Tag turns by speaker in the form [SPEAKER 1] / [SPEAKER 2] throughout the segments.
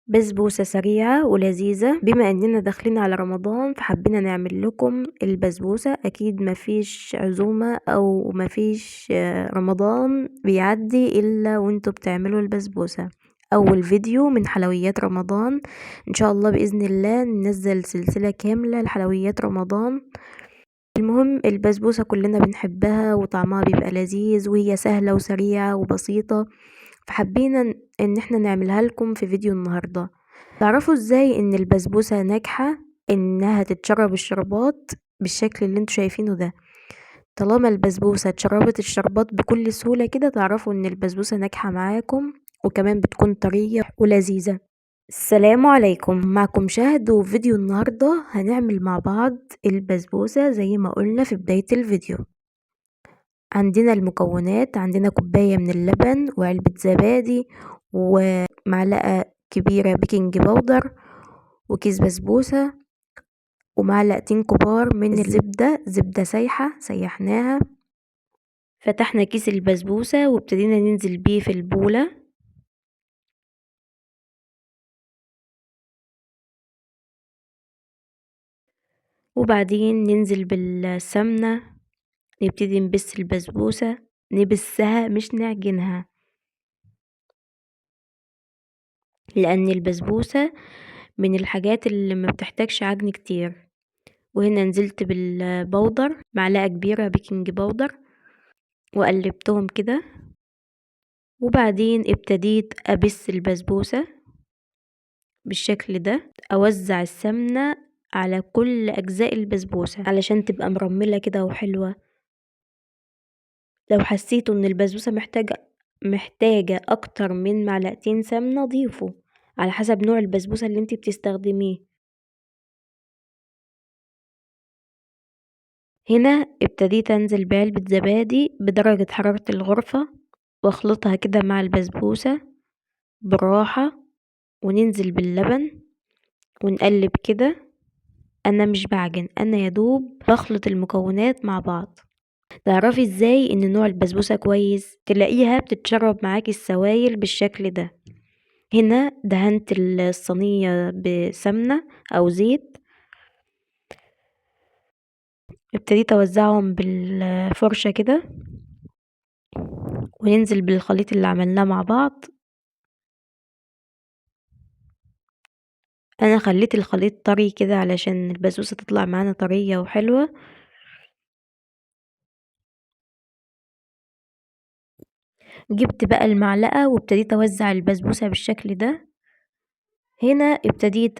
[SPEAKER 1] بسبوسة سريعة ولذيذة. بما اننا داخلين على رمضان فحبينا نعمل لكم البسبوسة. اكيد مفيش عزومة او مفيش رمضان بيعدي الا وانتوا بتعملوا البسبوسة. اول فيديو من حلويات رمضان، ان شاء الله باذن الله ننزل سلسلة كاملة لحلويات رمضان. المهم البسبوسة كلنا بنحبها وطعمها بيبقى لذيذ وهي سهلة وسريعة وبسيطة، فحبينا ان احنا نعملها لكم في فيديو النهاردة. تعرفوا ازاي ان البسبوسة ناجحة انها تتشرب الشربات بالشكل اللي انتوا شايفينه ده؟ طالما البسبوسة اتشربت الشربات بكل سهولة كده تعرفوا ان البسبوسة ناجحة معاكم، وكمان بتكون طرية ولذيذة. السلام عليكم، معكم شهد، وفي فيديو النهاردة هنعمل مع بعض البسبوسة زي ما قلنا في بداية الفيديو. عندنا المكونات، عندنا كوباية من اللبن وعلبة زبادي ومعلقة كبيرة بيكنج باودر وكيس بسبوسة ومعلقتين كبار من الزبدة، زبدة سايحة سيحناها. فتحنا كيس البسبوسة وابتدينا ننزل بيه في البولة، وبعدين ننزل بالسمنة، نبتدي نبس البسبوسة، نبسها مش نعجنها، لأن البسبوسة من الحاجات اللي ما بتحتاجش عجن كتير. وهنا نزلت بالبودر، معلقة كبيرة بيكنج باودر، وقلبتهم كده، وبعدين ابتديت أبس البسبوسة بالشكل ده، أوزع السمنة على كل أجزاء البسبوسة علشان تبقى مرملة كده وحلوة. لو حسيتوا ان البسبوسة محتاجة اكتر من معلقتين سمنة ضيفوا على حسب نوع البسبوسة اللي انتي بتستخدميه. هنا ابتديت انزل بعلبة زبادي بدرجة حرارة الغرفة واخلطها كده مع البسبوسة بالراحة، وننزل باللبن ونقلب كده. انا مش بعجن، انا يدوب بخلط المكونات مع بعض. تعرفي ازاي ان نوع البسبوسة كويس؟ تلاقيها بتتشرب معاكي السوائل بالشكل ده. هنا دهنت الصينية بسمنة او زيت، ابتديت اوزعهم بالفرشة كده وننزل بالخليط اللي عملناه مع بعض. انا خليت الخليط طري كده علشان البسبوسة تطلع معانا طرية وحلوة. جبت بقى المعلقة وابتديت اوزع البسبوسة بالشكل ده. هنا ابتديت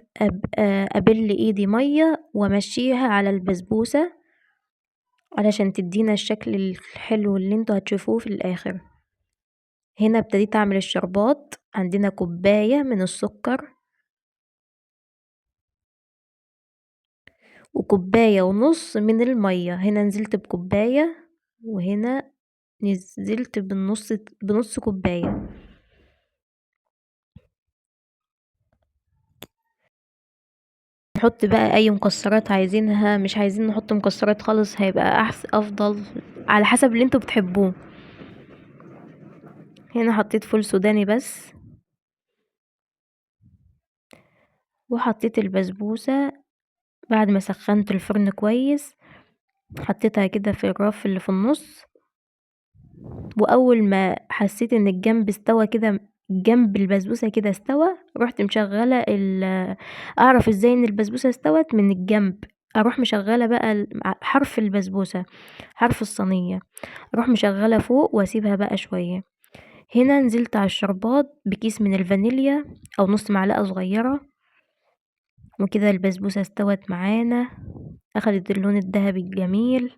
[SPEAKER 1] ابل ايدي مية وامشيها على البسبوسة علشان تدينا الشكل الحلو اللي انتوا هتشوفوه في الاخر. هنا ابتديت اعمل الشربات. عندنا كوباية من السكر وكوباية ونص من المية. هنا نزلت بكوباية وهنا نزلت بنص كوباية. نحط بقى اي مكسرات عايزينها، مش عايزين نحط مكسرات خالص هيبقى احسن افضل على حسب اللي انتوا بتحبوه. هنا حطيت فول سوداني بس، وحطيت البسبوسة بعد ما سخنت الفرن كويس. حطيتها كده في الرف اللي في النص، واول ما حسيت ان الجنب استوى كده، جنب البسبوسة كده استوى، رحت مشغلة اعرف ازاي ان البسبوسة استوت من الجنب. اروح مشغلة بقى حرف البسبوسة، حرف الصينية، اروح مشغلة فوق واسيبها بقى شوية. هنا نزلت على الشربات بكيس من الفانيليا او نص معلقة صغيرة، وكده البسبوسة استوت معانا، اخدت اللون الذهبي الجميل.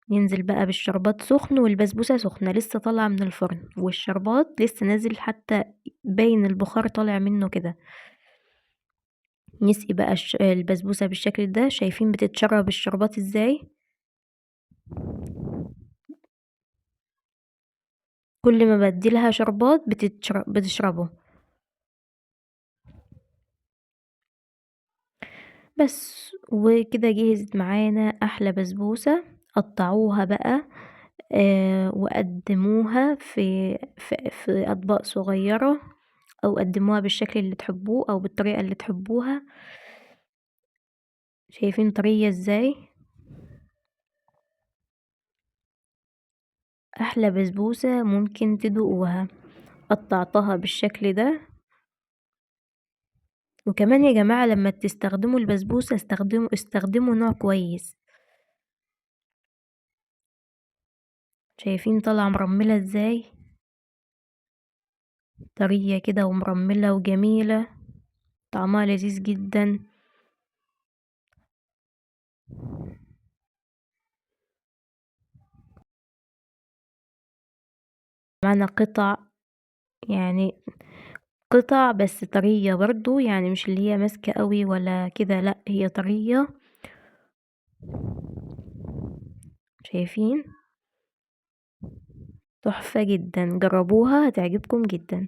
[SPEAKER 1] ينزل بقى بالشربات سخن والبسبوسة سخنة لسه طالعة من الفرن، والشربات لسه نازل حتى باين البخار طالع منه كده. نسقي بقى البسبوسة بالشكل ده. شايفين بتتشرب الشربات ازاي؟ كل ما بديلها شربات بتشربه. بس وكده جهزت معانا احلى بسبوسة. قطعوها بقى وقدموها في اطباق صغيرة. أو قدموها بالشكل اللي تحبوه أو بالطريقة اللي تحبوها. شايفين طرية ازاي؟ أحلى بسبوسة ممكن تدوقوها. قطعتها بالشكل ده. وكمان يا جماعة لما تستخدموا البسبوسة استخدموا نوع كويس. شايفين طالعة مرملة ازاي؟ طرية كده ومرملة وجميلة. طعمها لذيذ جدا. معانا قطع، يعني قطع بس طرية برضو، يعني مش اللي هي ماسكة قوي ولا كده، لا هي طرية. شايفين؟ تحفة جدا، جربوها هتعجبكم جدا.